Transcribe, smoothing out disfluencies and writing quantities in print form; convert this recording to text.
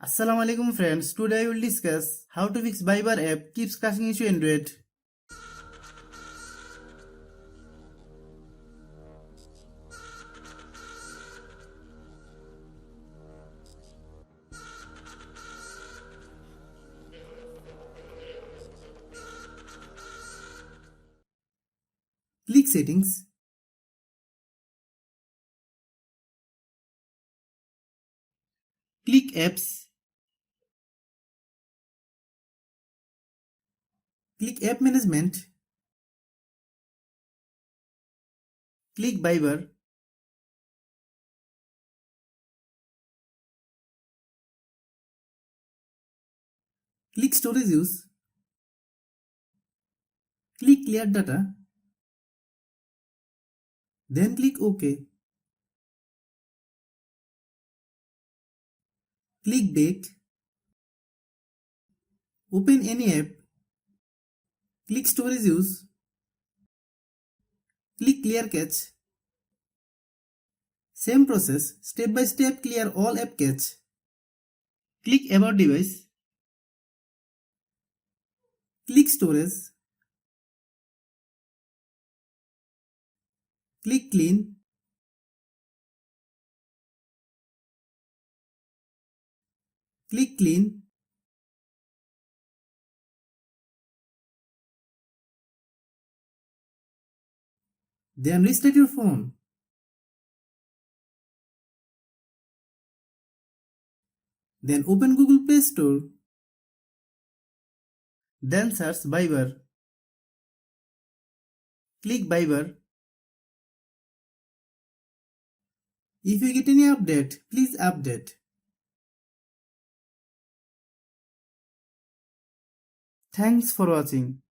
Assalamu alaikum friends, today I will discuss how to fix Viber app keeps crashing issue Android. Click settings. Click apps. Click app management. Click Viber. Click storage use. Click clear data. Then click OK. Click back. Open any app. Click storage use. Click clear cache. Same process, step by step clear all app cache. Click about device. Click storage. Click clean. Click clean. Then restart your phone. Then open Google Play Store. Then search Viber. Click Viber. If you get any update, please update. Thanks for watching.